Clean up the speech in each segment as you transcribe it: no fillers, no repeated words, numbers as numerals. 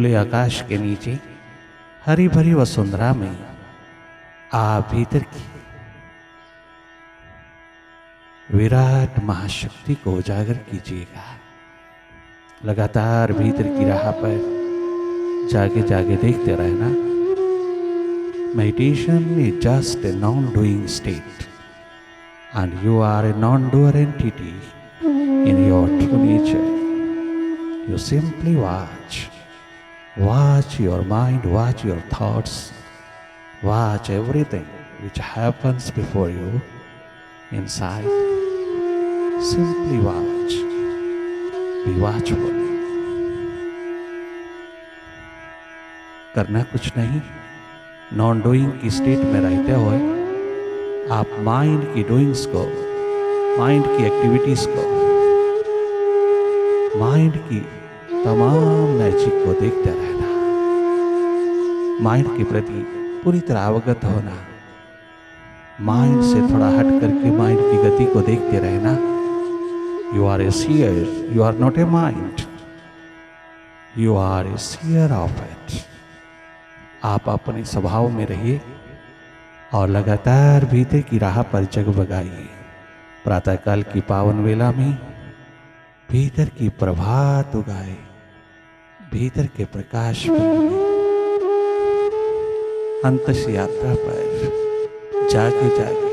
खुले आकाश के नीचे हरी भरी वसुंधरा में आप भीतर की विराट महाशक्ति को उजागर कीजिएगा। लगातार भीतर की राह पर जागे जागे देखते रहना। Meditation is just a non doing state and you are a non doer entity in your true nature. You simply watch your mind, watch your thoughts, watch everything which happens before you inside. Simply watch, be watchful. करना कुछ नहीं, non doing की state में रहते हुए आप mind की doings को, माइंड की एक्टिविटीज को, माइंड की तमाम मैजिक को देखते रहना। माइंड के प्रति पूरी तरह अवगत होना। माइंड से थोड़ा हट करके माइंड की गति को देखते रहना। You are a seer, you are not a mind, you are a seer of it. आप अपने स्वभाव में रहिए और लगातार भीतर की राह पर जगमगाइए। प्रातःकाल की पावन वेला में भीतर की प्रभात उगाए, भीतर के प्रकाश में अंतस यात्रा पर जागे जागे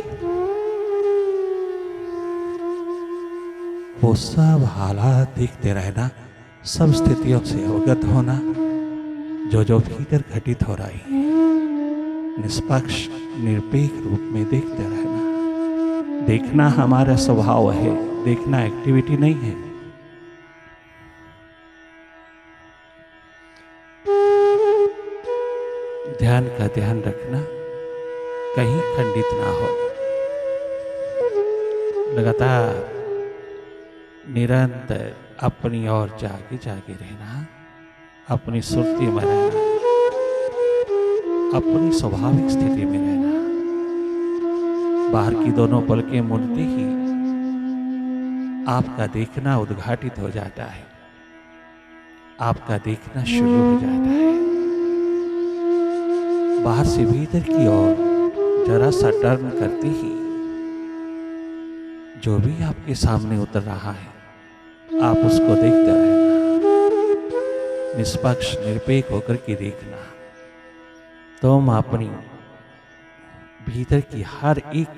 वो सब हालात देखते रहना, सब स्थितियों से अवगत होना जो जो भीतर घटित हो रही है। निष्पक्ष निरपेक्ष रूप में देखते रहना। देखना हमारा स्वभाव है, देखना एक्टिविटी नहीं है। ध्यान का ध्यान रखना, कहीं खंडित ना हो। लगातार निरंतर अपनी ओर जागे जागे रहना, अपनी सुरती में रहना, अपनी स्वाभाविक स्थिति में रहना। बाहर की दोनों पलकें मुड़ते ही आपका देखना उद्घाटित हो जाता है, आपका देखना शुरू हो जाता है। बाहर से भीतर की ओर जरा सा टर्न करते ही जो भी आपके सामने उतर रहा है आप उसको देखते रहना। निष्पक्ष निरपेक्ष होकर के देखना। तुम अपनी भीतर की हर एक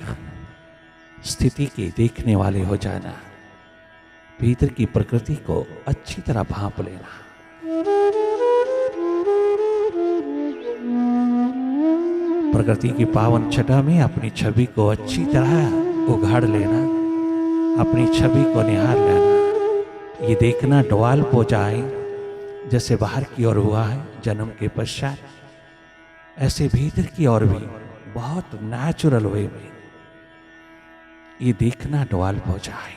स्थिति के देखने वाले हो जाना। भीतर की प्रकृति को अच्छी तरह भांप लेना। प्रकृति की पावन छटा में अपनी छवि को अच्छी तरह उघाड़ लेना, अपनी छवि को निहार लेना। ये देखना डवाल हो जाए जैसे बाहर की ओर हुआ है जन्म के पश्चात, ऐसे भीतर की ओर भी बहुत नेचुरल वे में ये देखना डवाल हो जाए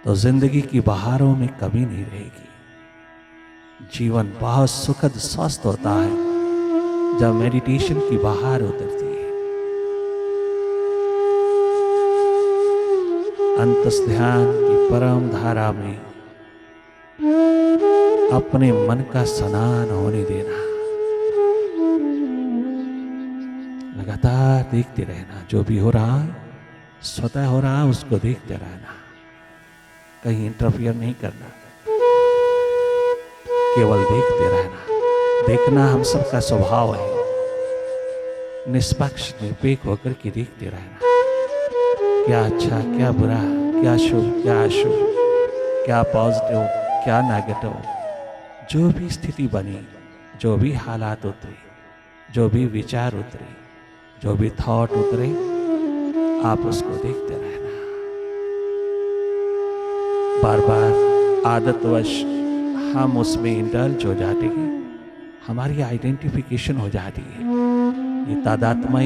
तो जिंदगी की बहारों में कमी नहीं रहेगी। जीवन बहुत सुखद स्वस्थ होता है जब मेडिटेशन की बहार उतरती है। अंतस ध्यान की परम धारा में अपने मन का स्नान होने देना। लगातार देखते रहना, जो भी हो रहा है स्वतः हो रहा है उसको देखते रहना, कहीं इंटरफियर नहीं करना, केवल देखते रहना। देखना हम सबका स्वभाव है। निष्पक्ष निरपेक्ष होकर के देखते रहना। क्या अच्छा, क्या बुरा, क्या शुभ, क्या अशुभ, क्या पॉजिटिव, क्या नेगेटिव, जो भी स्थिति बनी, जो भी हालात उतरे, जो भी विचार उतरे, जो भी थॉट उतरे, आप उसको देखते रहना। बार बार आदतवश हम उसमें इंडल्ज हो जाते हैं, हमारी आइडेंटिफिकेशन हो जाती है। ये तादात्म्य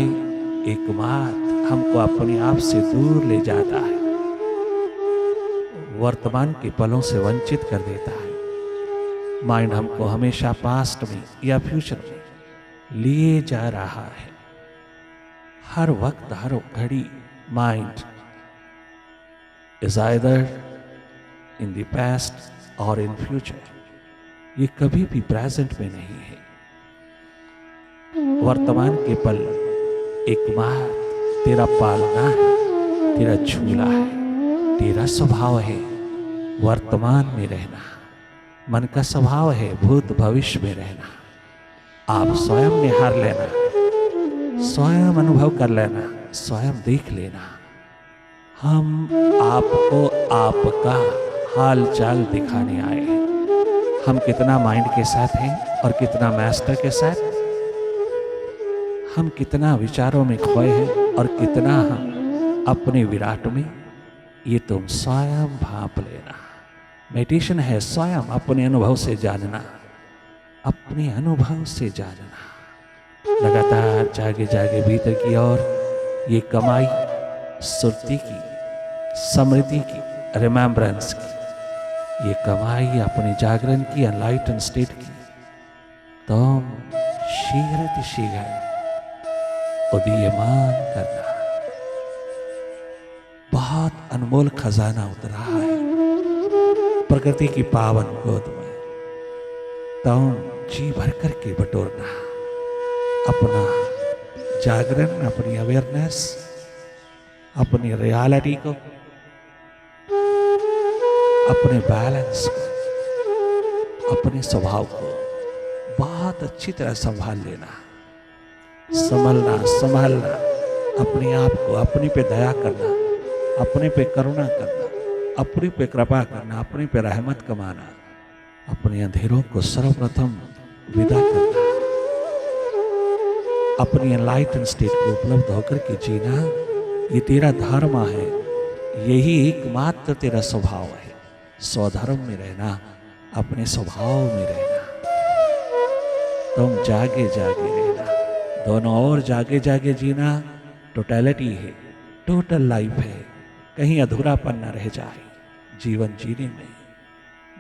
एकमात्र हमको अपने आप से दूर ले जाता है, वर्तमान के पलों से वंचित कर देता है। माइंड हमको हमेशा पास्ट में या फ्यूचर में लिए जा रहा है। हर वक्त हर घड़ी mind is either in the past और इन फ्यूचर। ये कभी भी प्रेजेंट में नहीं है। वर्तमान के पल एकमात्र तेरा पालना है, तेरा झूला है, तेरा स्वभाव है वर्तमान में रहना। मन का स्वभाव है भूत भविष्य में रहना। आप स्वयं निहार लेना, स्वयं अनुभव कर लेना, स्वयं देख लेना। हम आपको आपका हाल चाल दिखाने आए हैं। हम कितना माइंड के साथ हैं और कितना मास्टर के साथ, हम कितना विचारों में खोए हैं और कितना हम अपने विराट में, ये तुम स्वयं भांप लेना। मेडिटेशन है स्वयं अपने अनुभव से जानना, अपने अनुभव से जानना। लगातार जागे जागे भीतर की ओर ये कमाई सुरती की, समृद्धि की, रिमेम्बरेंस की, ये कमाई अपने जागरण की, एनलाइटन स्टेट की, तुम शीघ्र उदीयमान करना। बहुत अनमोल खजाना उतरा है प्रकृति की पावन गोद में। तुम जी भर करके बटोरना अपना जागरण, अपनी अवेयरनेस, अपनी रियलिटी को, अपने बैलेंस को, अपने स्वभाव को बहुत अच्छी तरह संभाल लेना। संभलना, संभालना, अपने आप को, अपने पे दया करना, अपने पे करुणा करना, अपने पे कृपा करना, अपने पे रहमत कमाना, अपने अंधेरों को सर्वप्रथम विदा करना, अपनी एनलाइटन स्टेट को उपलब्ध होकर के जीना। ये तेरा धर्म है, यही एकमात्र तेरा स्वभाव है। स्वधर्म में रहना, अपने स्वभाव में रहना। तुम जागे जागे रहना, दोनों ओर जागे जागे जीना टोटलिटी है, टोटल लाइफ है। कहीं अधूरापन न रह जाए जीवन जीने में।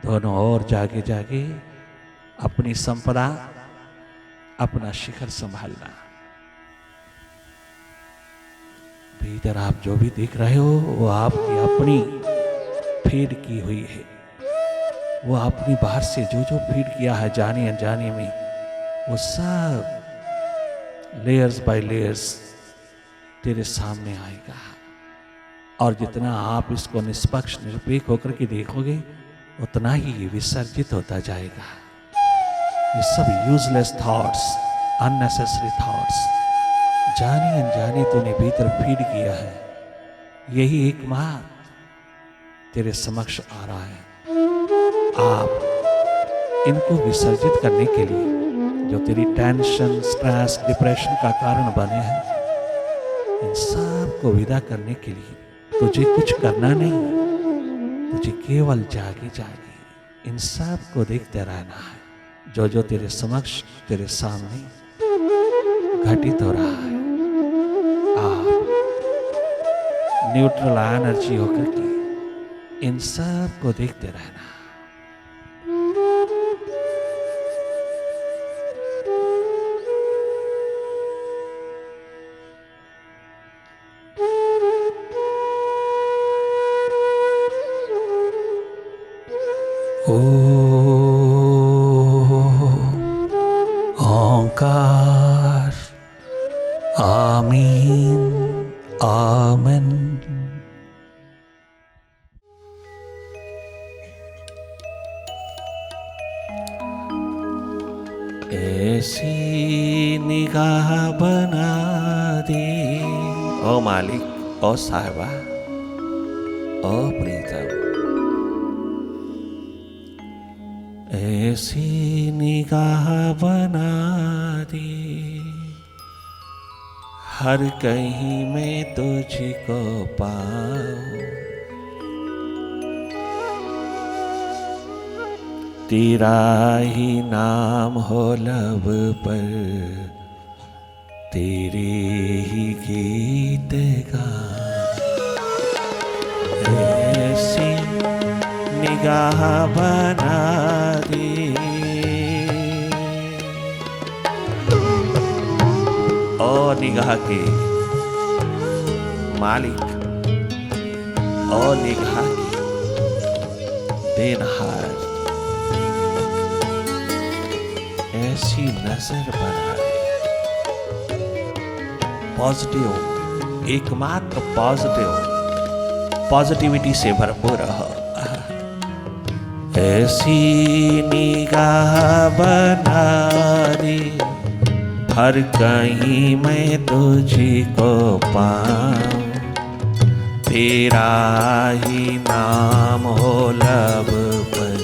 दोनों ओर जागे जागे अपनी संपदा, अपना शिखर संभालना। भीतर आप जो भी देख रहे हो वो आपकी अपनी फीड की हुई है। वो आपने बाहर से जो जो फीड किया है जाने अनजाने में, वो सब लेयर्स बाय लेयर्स तेरे सामने आएगा। और जितना आप इसको निष्पक्ष निरपेक्ष होकर के देखोगे, उतना ही ये विसर्जित होता जाएगा। ये सब यूजलेस थॉट्स, अननेसेसरी थॉट्स, जाने अनजाने तूने भीतर फीड किया है, यही एकमात्र तेरे समक्ष आ रहा है। आप इनको विसर्जित करने के लिए जो तेरी टेंशन, स्ट्रेस, डिप्रेशन का कारण बने हैं, इन सब को विदा करने के लिए तुझे कुछ करना नहीं, तुझे केवल जागे जागे इन सब को देखते रहना है। जो जो तेरे समक्ष, तेरे सामने घटित हो रहा है, आप न्यूट्रल एनर्जी होकर के इन सब को देखते रहना। ओंकार आमीन आमन। ऐसी निगाह बना दे ओ मालिक, ओ साहिबा, ओ प्रीतम, ऐसी निगाह बना दे हर कहीं में तुझको पाऊं। तेरा ही नाम हो लब पर, तेरे ही गीत गाऊं। ऐसी निगाह बना दे ओ निगाह के मालिक, ओ निगाह के देनहार, ऐसी नजर बना दे। पॉजिटिव, एकमात्र पॉजिटिविटी से भरपूर रहो। ऐसी निगाह बना दे हर कहीं मैं तुझको पाऊं, तेरा ही नाम हो लब पर,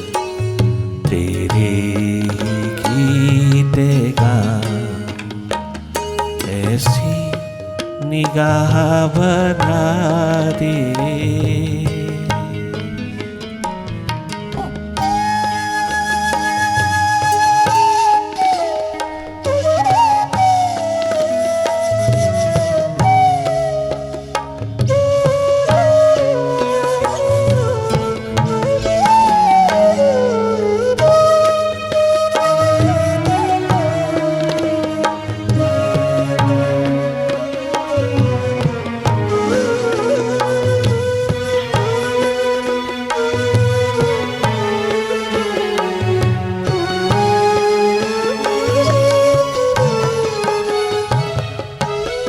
तेरे ही गीत गाऊं। ऐसी निगाह बना दे।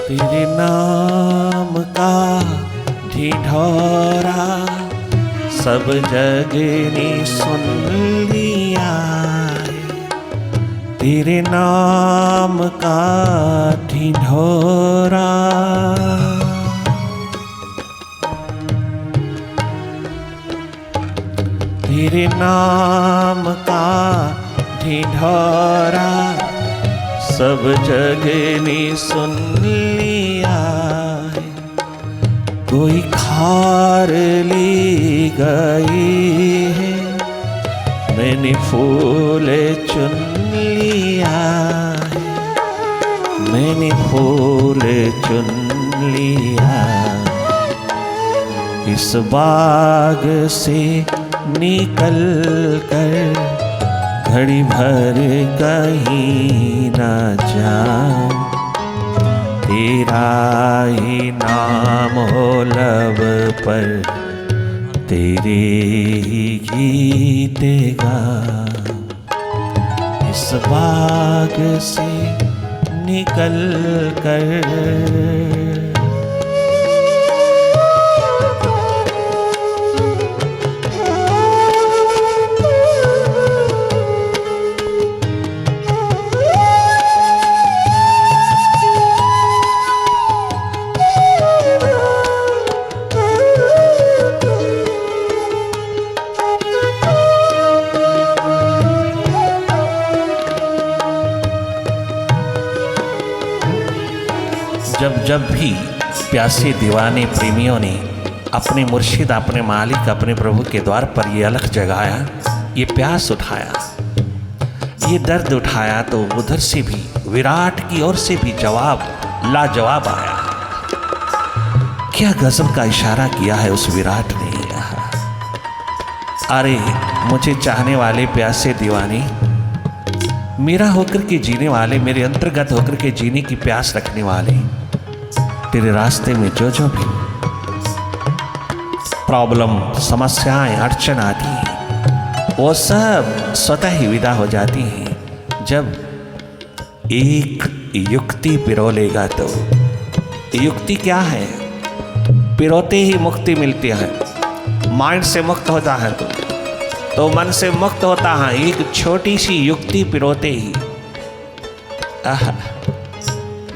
तेरे नाम का ढिढोरा सब जग ने सुन लिया, तेरे नाम का ढिढोरा। तेरे नाम का ढिढोरा सब जग ने सुन लिया, कोई खार ले गई है, मैंने फूल चुन लिया है, मैंने फूल चुन लिया। इस बाग से निकल कर घड़ी भर कहीं न जाऊं, तेरा ही नाम हो लब पर, तेरे ही गीत गाऊं। इस बाग से निकल कर जब भी प्यासे दीवाने प्रेमियों ने अपने मुर्शिद, अपने मालिक, अपने प्रभु के द्वार पर ये अलख जगाया, ये प्यास उठाया, ये दर्द उठाया, तो उधर से भी विराट की ओर से भी जवाब लाजवाब आया। क्या गजब का इशारा किया है उस विराट ने। अरे मुझे चाहने वाले प्यासे दीवाने, मेरा होकर के जीने वाले, मेरे अंतर्गत होकर के जीने की प्यास रखने वाले, तेरे रास्ते में जो जो भी प्रॉब्लम, समस्याएं, अड़चन आती हैं, वो सब स्वतः ही विदा हो जाती हैं जब एक युक्ति पिरो लेगा। तो युक्ति क्या है? पिरोते ही मुक्ति मिलती है। माइंड से मुक्त होता है तो मन से मुक्त होता है। एक छोटी सी युक्ति पिरोते ही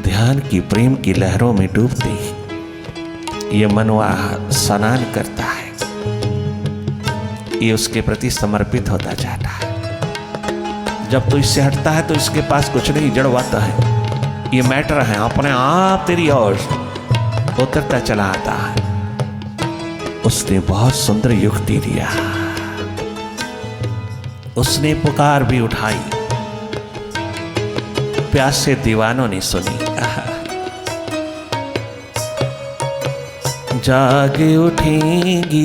ध्यान की प्रेम की लहरों में डूबते ही ये मनवा स्नान करता है, ये उसके प्रति समर्पित होता जाता है। जब तो इससे हटता है तो इसके पास कुछ नहीं, जड़वाता है, ये मैटर है, अपने आप तेरी ओर उतरता चला आता है। उसने बहुत सुंदर युक्ति दिया, उसने पुकार भी उठाई, प्यासे दीवानों ने सुनी। जाग उठेंगी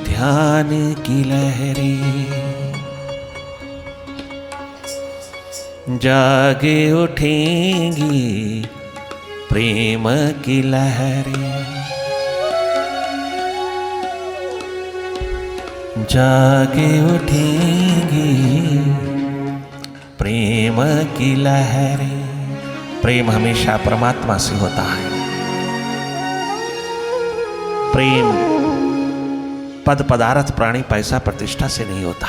ध्यान की लहरें, जाग उठेंगी प्रेम की लहरें, जाग उठेंगी प्रेम की लहरें। प्रेम हमेशा परमात्मा से होता है। प्रेम पद पदार्थ प्राणी पैसा प्रतिष्ठा से नहीं होता।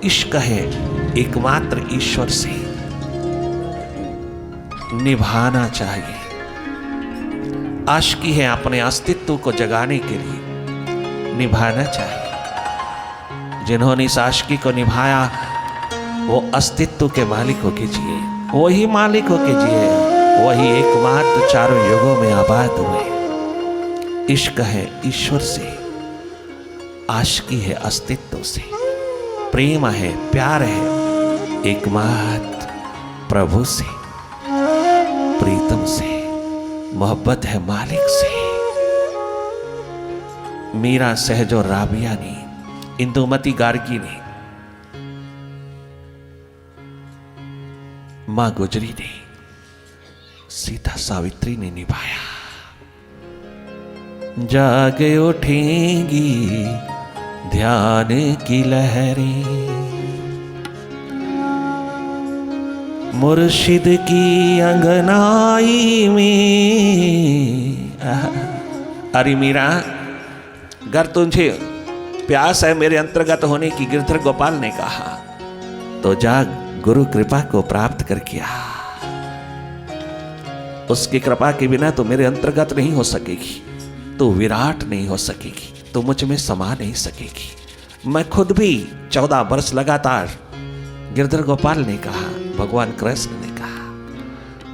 इश्क है एकमात्र ईश्वर से, निभाना चाहिए। आशिकी है अपने अस्तित्व को जगाने के लिए, निभाना चाहिए। जिन्होंने इस आशिकी को निभाया वो अस्तित्व के मालिक होके जिए, वही मालिक होके जिए, वही एकमात्र चारों युगों में आबाद हुए। इश्क है ईश्वर से, आशिकी है अस्तित्व से, प्रेम है, प्यार है एकमात्र प्रभु से, प्रीतम से, मोहब्बत है मालिक से। मीरा सहजो राबिया ने, इंदुमती गार्गी ने, मां गुजरी ने, सीता सावित्री ने निभाया। जाग उठेंगी ध्यान की लहरें, मुर्शिद की अंगनाई में। अरे मीरा, अगर तुझे प्यास है मेरे अंतर्गत होने की, गिरधर गोपाल ने कहा, तो जा गुरु कृपा को प्राप्त करके आ। उसकी कृपा के बिना तो मेरे अंतर्गत नहीं हो सकेगी, तो विराट नहीं हो सकेगी, तो मुझ में समा नहीं सकेगी। मैं खुद भी 14 वर्ष लगातार, गिरधर गोपाल ने कहा, भगवान कृष्ण ने कहा,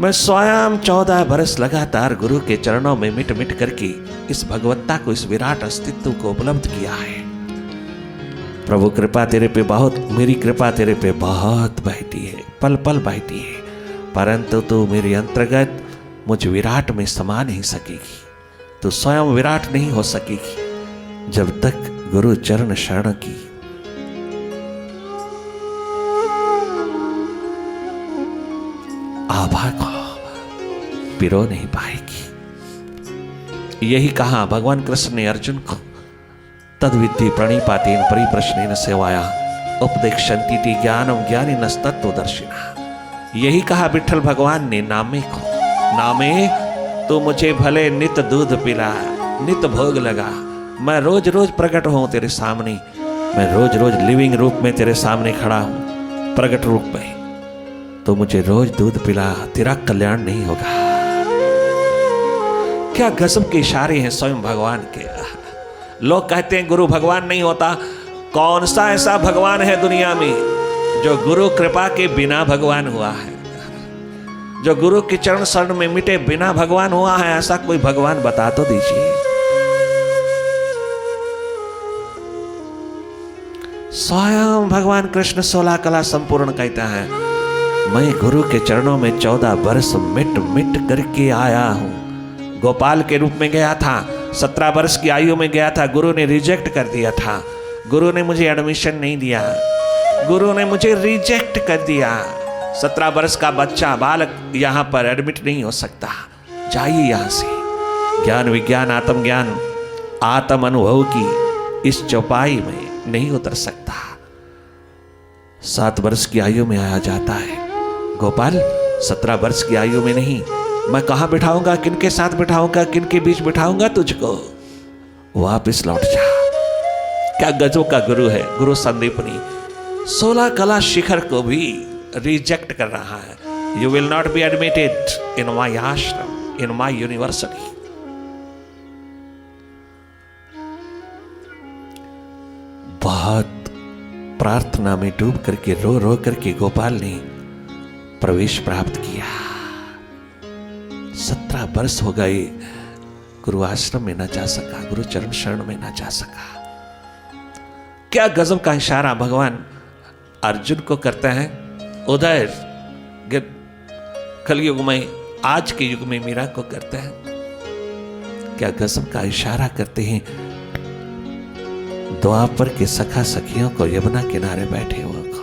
मैं स्वयं 14 वर्ष लगातार गुरु के चरणों में मिट मिट करके इस भगवत्ता को, इस विराट अस्तित्व को उपलब्ध किया है। प्रभु कृपा तेरे पे बहुत, मेरी कृपा तेरे पे बहुत बहती है, पल पल बहती है, परंतु तू मेरे अंतर्गत मुझ विराट में समा नहीं सकेगी। तू स्वयं विराट नहीं हो सकेगी जब तक गुरु चरण शरण की आभा को पिरो नहीं पाएगी। यही कहा भगवान कृष्ण ने अर्जुन को, तद्विद्धि प्रणिपातेन परिप्रश्नेन सेवाया उपदेक्षन्ति ज्ञानम ज्ञानिनस्तत्त्वदर्शिनः। यही कहा विठ्ठल भगवान ने नामे को, नामे तो मुझे भले नित दूध पिला, नित भोग लगा, मैं रोज रोज प्रकट हूं तेरे सामने, मैं रोज रोज लिविंग रूप में तेरे सामने खड़ा हूं, प्रकट रूप में, तो मुझे रोज दूध पिला, तेरा कल्याण नहीं होगा। क्या गजब के इशारे हैं स्वयं भगवान के। लोग कहते हैं गुरु भगवान नहीं होता। कौन सा ऐसा भगवान है दुनिया में जो गुरु कृपा के बिना भगवान हुआ है, जो गुरु के चरण शरण में मिटे बिना भगवान हुआ है? ऐसा कोई भगवान बता तो दीजिए। स्वयं भगवान कृष्ण 16 कला संपूर्ण कहता है, मैं गुरु के चरणों में 14 वर्ष मिट मिट करके आया हूं। गोपाल के रूप में गया था, 17 वर्ष की आयु में गया था, गुरु ने रिजेक्ट कर दिया था, गुरु ने मुझे एडमिशन नहीं दिया, गुरु ने मुझे रिजेक्ट कर दिया। 17 वर्ष का बच्चा, बालक यहाँ पर एडमिट नहीं हो सकता, जाइए यहाँ से। ज्ञान विज्ञान आत्मज्ञान आत्म अनुभव की इस चौपाई में नहीं उतर सकता। 7 वर्ष की आयु में आया जाता है गोपाल, 17 वर्ष की आयु में नहीं। मैं कहाँ बिठाऊंगा, किनके साथ बिठाऊंगा, किनके बीच बिठाऊंगा तुझको? वापिस लौट जा। क्या गजब का गुरु है गुरु संदीपनी। 16 कला शिखर को भी रिजेक्ट कर रहा है। You will not be admitted in my ashram, in my university. बहुत प्रार्थना में डूब करके, रो रो करके गोपाल ने प्रवेश प्राप्त किया। 17 वर्ष हो गए, गुरु आश्रम में न जा सका, गुरु चरण शरण में न जा सका। क्या गजब का इशारा भगवान अर्जुन को करते हैं। उधर कलयुग में, आज के युग में मीरा को करते हैं। क्या गजब का इशारा करते हैं द्वापर के सखा सखियों को, यमुना किनारे बैठे हुए को।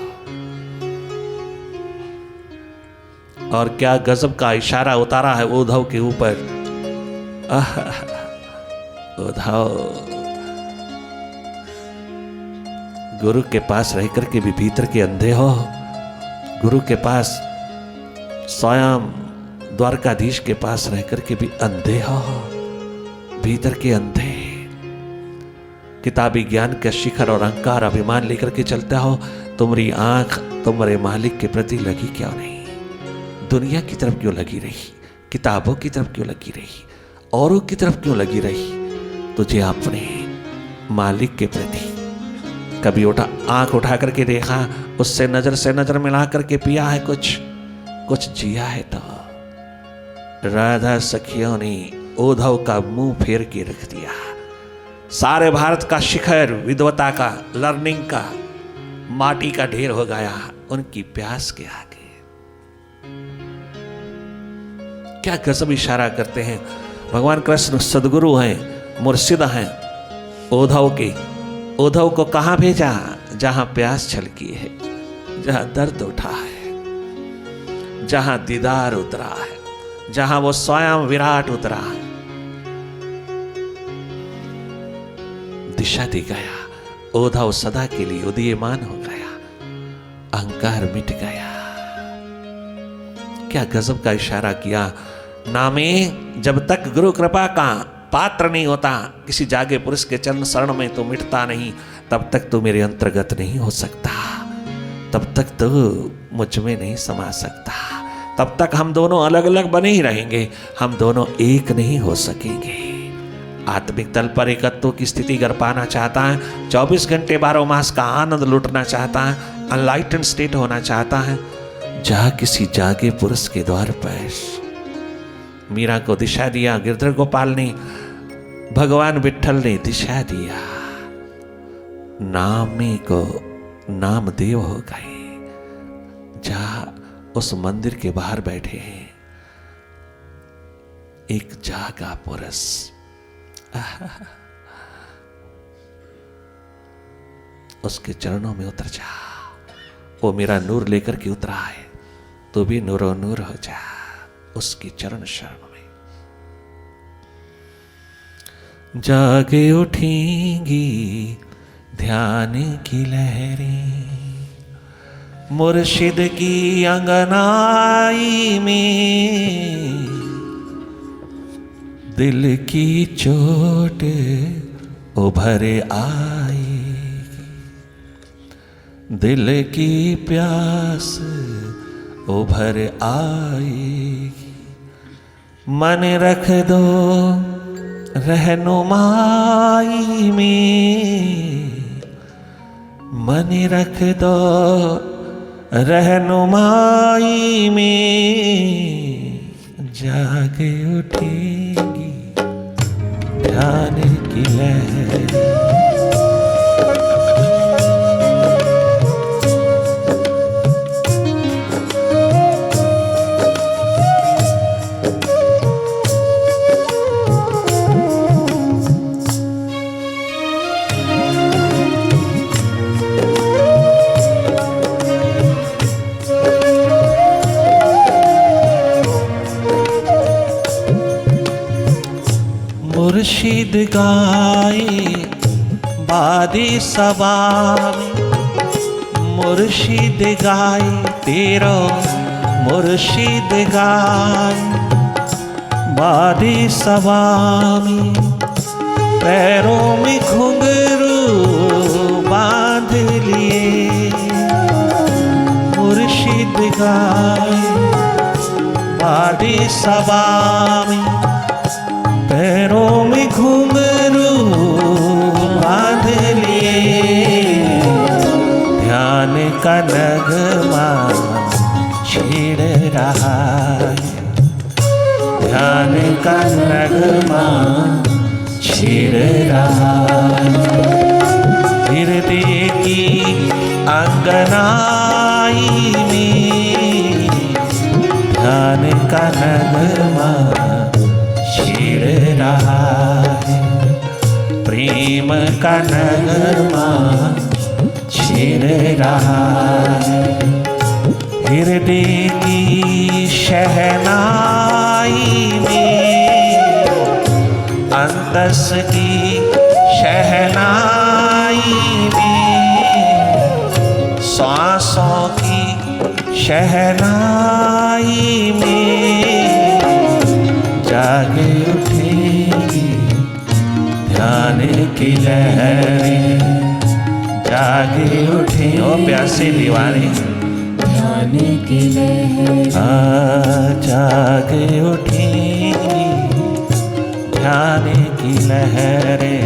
और क्या गजब का इशारा उतारा है उद्धव के ऊपर। उद्धव गुरु के पास रह करके भी भीतर के अंधे हो, गुरु के पास स्वयं द्वारकाधीश के पास रह करके भी अंधे हो, भीतर के अंधे, किताबी ज्ञान के शिखर और अहंकार अभिमान लेकर के चलता हो। तुम्हारी आंख तुम्हारे मालिक के प्रति लगी क्यों नहीं? दुनिया की तरफ क्यों लगी रही? किताबों की तरफ क्यों लगी रही? औरों की तरफ क्यों लगी रही? तुझे अपने मालिक के प्रति कभी आंख उठा करके देखा, उससे नजर से नजर मिला करके पिया है कुछ जिया है? तो राधा सखियों ने उद्धव का मुंह फेर के रख दिया। सारे भारत का शिखर विद्वता का, लर्निंग का माटी का ढेर हो गया उनकी प्यास के आगे। क्या गजब इशारा करते हैं भगवान कृष्ण। सदगुरु हैं, मुर्शिद हैं उद्धव को कहां भेजा? जहां प्यास छलकी है, जहां दर्द उठा है, जहां दीदार उतरा है, जहां वो स्वयं विराट उतरा है। दिशा दी गया, उद्धव सदा के लिए उदीयमान हो गया, अहंकार मिट गया। क्या गजब का इशारा किया। नामे जब तक गुरु कृपा का पात्र नहीं होता, किसी जागे पुरुष के चरण शरण में तो मिटता नहीं, तब तक तो मेरे अंतर्गत नहीं हो सकता, तब तक तो मुझ में नहीं समा सकता, तब तक हम दोनों अलग अलग बने ही रहेंगे, हम दोनों एक नहीं हो सकेंगे। आत्मिक तल पर एकत्व की स्थिति कर पाना चाहता है, 24 घंटे 12 मास का आनंद लूटना चाहता है, अनलाइटेंड स्टेट होना चाहता है, जा किसी जागे पुरुष के द्वार पर। मीरा को दिशा दिया गिरधर गोपाल ने, भगवान विठल ने दिशा दिया, नामी को नामदेव हो गए। जा उस मंदिर के बाहर बैठे हैं एक जागा पुरुष। उसके चरणों में उतर जा, वो मेरा नूर लेकर के उतरा है, तो भी नूरो नूर हो जा उसकी चरण शरण में। जागे उठेंगी ध्यान की लहरें, मुर्शिद की अंगनाई में, दिल की चोट उभर आएगी, दिल की प्यास उभर आएगी। मन रख दो रहनुमाई में, मन रख दो रहनुमाई में, जागे उठेगी ध्यान की लहर। मुर्शिद गाए बादी सभा में, मुर्शिद गाए तेरो मुर्शिद गाए बादी सभा में, पैरों में घुंघरू बांध लिए, मुर्शिद गाए बादी सभा में, पैरों में घुंघरू बांध लिए, ध्यान का नगमा छेड़ रहा है, ध्यान का नगमा छेड़ रहा है। हृदय की अंगनाई में, ध्यान का नगमा छेड़ रहा है, प्रेम का नगमा छेड़ रहा है। हृदय की शहनाई में, अंतस की शहनाई में, सांसों की शहनाई में जागे उठेगी ध्यान की लहरें, जागे उठे ओ प्यासे दीवाने ध्यान की लहरें, जागे उठेगी ध्यान की लहरें।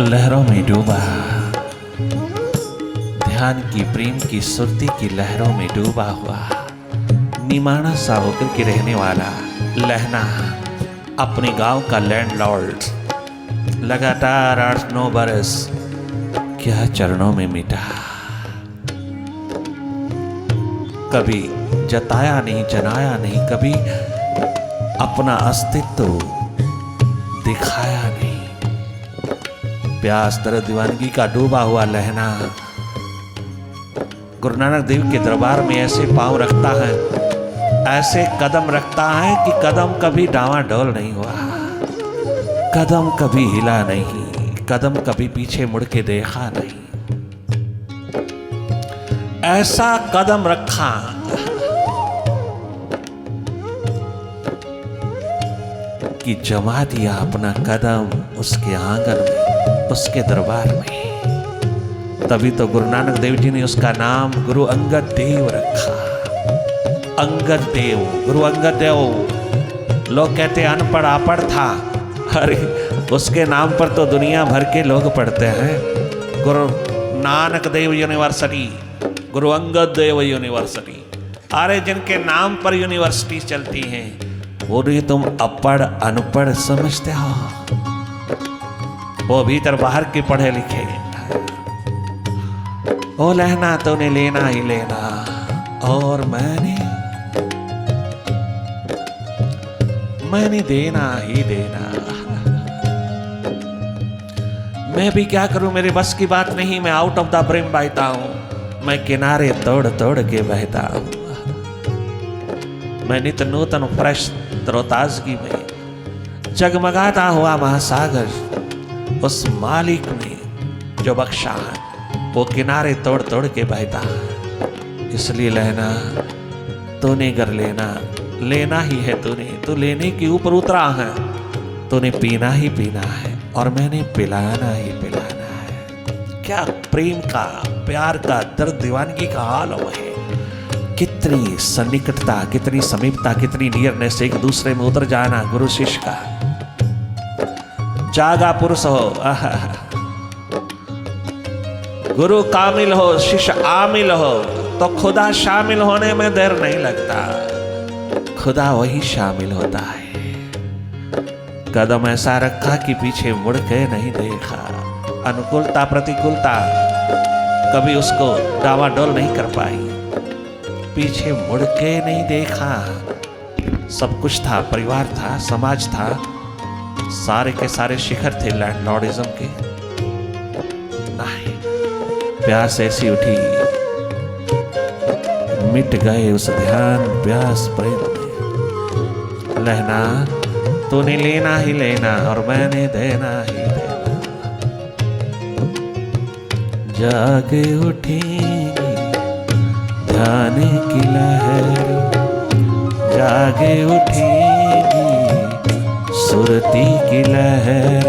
लहरों में डूबा, ध्यान की प्रेम की सुरती की लहरों में डूबा हुआ, निमाना सा होकर के रहने वाला लहना अपने गांव का लैंडलॉर्ड लगातार 8-9 बरस क्या चरणों में मिटा। कभी जताया नहीं, जनाया नहीं, कभी अपना अस्तित्व दिखाया नहीं। प्यास दर्द दीवानगी का डूबा हुआ लहना गुरु नानक देव के दरबार में ऐसे पांव रखता है, ऐसे कदम रखता है कि कदम कभी डावाडोल नहीं हुआ, कदम कभी हिला नहीं, कदम कभी पीछे मुड़ के देखा नहीं। ऐसा कदम रखा कि जमा दिया अपना कदम उसके आंगन में, उसके दरबार में। तभी तो गुरु नानक देव जी ने उसका नाम गुरु अंगद देव रखा। अंगद देव, गुरु अंगद देव। लोग कहते अनपढ़ आपढ़ था, अरे उसके नाम पर तो दुनिया भर के लोग पढ़ते हैं। Guru Nanak Dev university, Guru Angad Dev university. अरे जिनके नाम पर यूनिवर्सिटी चलती हैं वो भी तुम अपढ़ अनपढ़ समझते हो, वो भीतर बाहर के पढ़े लिखे। ओ लहना तूने लेना ही लेना और मैंने देना ही देना। मैं भी क्या करूं, मेरे बस की बात नहीं। मैं आउट ऑफ द ब्रिम बहता हूं, मैं किनारे तोड़ तोड़ के बहता हूं। मैं नित नूतन फ्रेश तरोताजगी में जगमगाता हुआ महासागर उस मालिक ने जो बख्शा है वो किनारे तोड़ तोड़ के बहता है। इसलिए लहना तूने कर लेना, लेना ही है तूने, तू लेने के ऊपर उतरा है। तूने पीना ही पीना है और मैंने पिलाना ही पिलाना है। क्या प्रेम का, प्यार का, दर्द दीवानगी का आलम है। कितनी सन्निकटता, कितनी समीपता, कितनी नियरनेस, एक दूसरे में उतर जाना गुरु शिष्य का। जागा पुरुष हो, गुरु कामिल हो, शिष्य आमिल हो तो खुदा शामिल होने में देर नहीं लगता। खुदा वही शामिल होता है। कदम ऐसा रखा कि पीछे मुड़ के नहीं देखा। अनुकूलता प्रतिकूलता कभी उसको डावाडोल नहीं कर पाई। पीछे मुड़ के नहीं देखा। सब कुछ था, परिवार था, समाज था, सारे के सारे शिखर थे लैंडलॉर्डिज्म के। नहीं, प्यास ऐसी उठी, मिट गए उस ध्यान प्यास प्रेम में। लहना तूने लेना ही लेना और मैंने देना ही देना। जागे उठेगी ध्यान की लहर, जागे उठेगी सुरती की लहर।